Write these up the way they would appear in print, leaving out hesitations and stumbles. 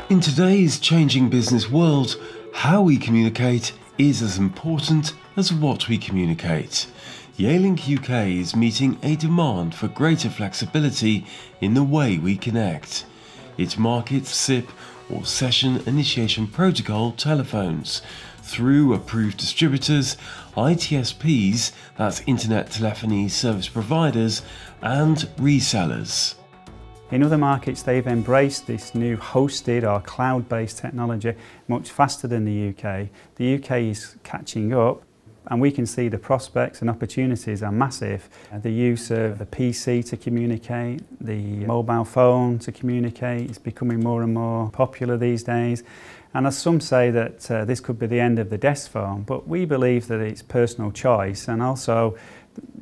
In today's changing business world, how we communicate is as important as what we communicate. Yealink UK is meeting a demand for greater flexibility in the way we connect. It markets SIP or Session Initiation Protocol telephones through approved distributors, ITSPs, that's Internet Telephony Service Providers, and resellers. In other markets, they've embraced this new hosted or cloud-based technology much faster than the UK. The UK is catching up, and we can see the prospects and opportunities are massive. The use of the PC to communicate, the mobile phone to communicate is becoming more and more popular these days. And as some say that this could be the end of the desk phone, but we believe that it's personal choice, and also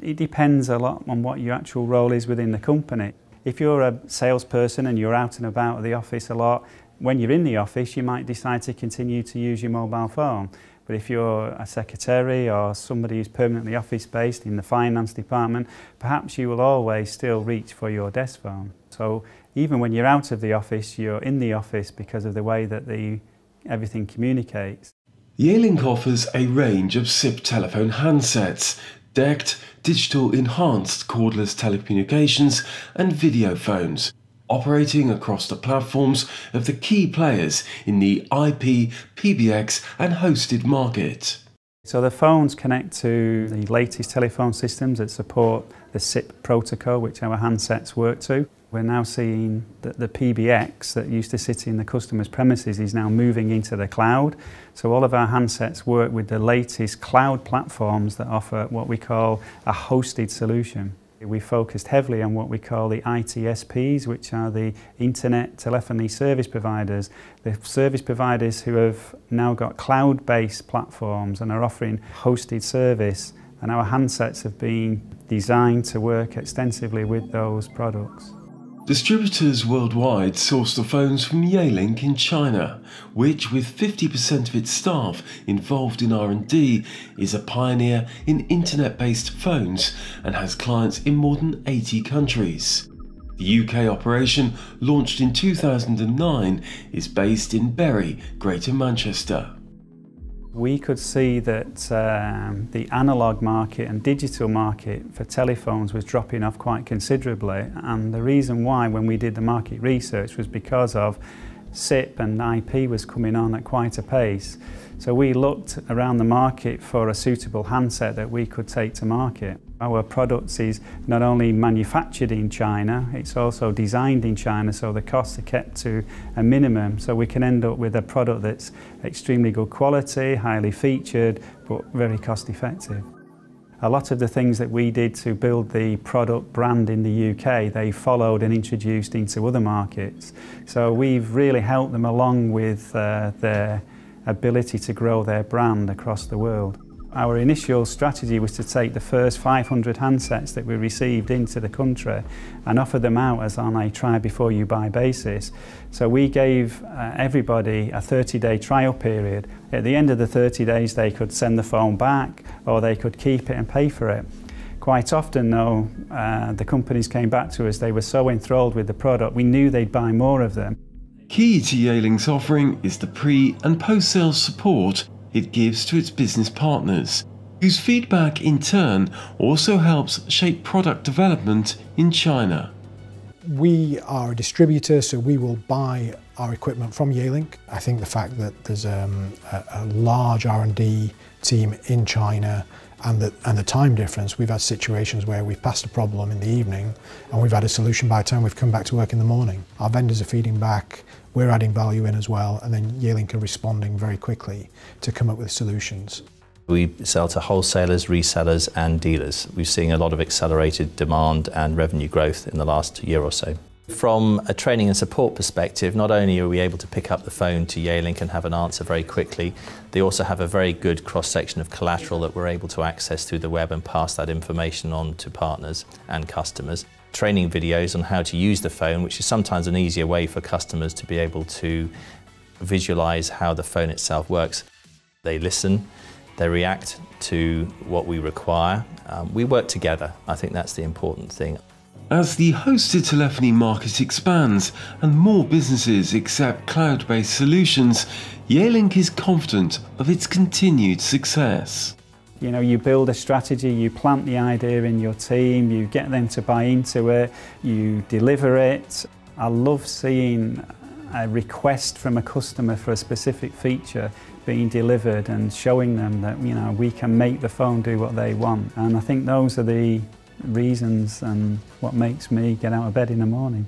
it depends a lot on what your actual role is within the company. If you're a salesperson and you're out and about at the office a lot, when you're in the office you might decide to continue to use your mobile phone. But if you're a secretary or somebody who's permanently office-based in the finance department, perhaps you will always still reach for your desk phone. So even when you're out of the office, you're in the office because of the way that everything communicates. Yealink offers a range of SIP telephone handsets, DECT, digital enhanced cordless telecommunications and video phones, operating across the platforms of the key players in the IP, PBX and hosted market. So the phones connect to the latest telephone systems that support the SIP protocol, which our handsets work to. We're now seeing that the PBX that used to sit in the customer's premises is now moving into the cloud. So all of our handsets work with the latest cloud platforms that offer what we call a hosted solution. We focused heavily on what we call the ITSPs, which are the Internet Telephony Service Providers. The service providers who have now got cloud-based platforms and are offering hosted service, and our handsets have been designed to work extensively with those products. Distributors worldwide source the phones from Yealink in China, which with 50% of its staff involved in R&D is a pioneer in internet-based phones and has clients in more than 80 countries. The UK operation, launched in 2009, is based in Bury, Greater Manchester. We could see that the analogue market and digital market for telephones was dropping off quite considerably, and the reason why when we did the market research was because of SIP and IP was coming on at quite a pace. So we looked around the market for a suitable handset that we could take to market. Our product is not only manufactured in China, it's also designed in China, so the costs are kept to a minimum, so we can end up with a product that's extremely good quality, highly featured, but very cost effective. A lot of the things that we did to build the product brand in the UK, they followed and introduced into other markets. So we've really helped them along with their ability to grow their brand across the world. Our initial strategy was to take the first 500 handsets that we received into the country and offer them out as on a try before you buy basis. So we gave everybody a 30-day trial period. At the end of the 30 days they could send the phone back or they could keep it and pay for it. Quite often though, the companies came back to us, they were so enthralled with the product, we knew they'd buy more of them. Key to Yealink's offering is the pre- and post-sales support it gives to its business partners, whose feedback in turn also helps shape product development in China. We are a distributor, so we will buy our equipment from Yealink. I think the fact that there's a large R&D team in China and the time difference, we've had situations where we've passed a problem in the evening and we've had a solution by the time we've come back to work in the morning. Our vendors are feeding back, we're adding value in as well, and then Yealink are responding very quickly to come up with solutions. We sell to wholesalers, resellers and dealers. We've seen a lot of accelerated demand and revenue growth in the last year or so. From a training and support perspective, not only are we able to pick up the phone to Yealink and have an answer very quickly, they also have a very good cross-section of collateral that we're able to access through the web and pass that information on to partners and customers. Training videos on how to use the phone, which is sometimes an easier way for customers to be able to visualize how the phone itself works. They listen, they react to what we require. We work together. I think that's the important thing. As the hosted telephony market expands and more businesses accept cloud-based solutions, Yealink is confident of its continued success. You know, you build a strategy, you plant the idea in your team, you get them to buy into it, you deliver it. I love seeing a request from a customer for a specific feature being delivered and showing them that, you know, we can make the phone do what they want. And I think those are the reasons and what makes me get out of bed in the morning.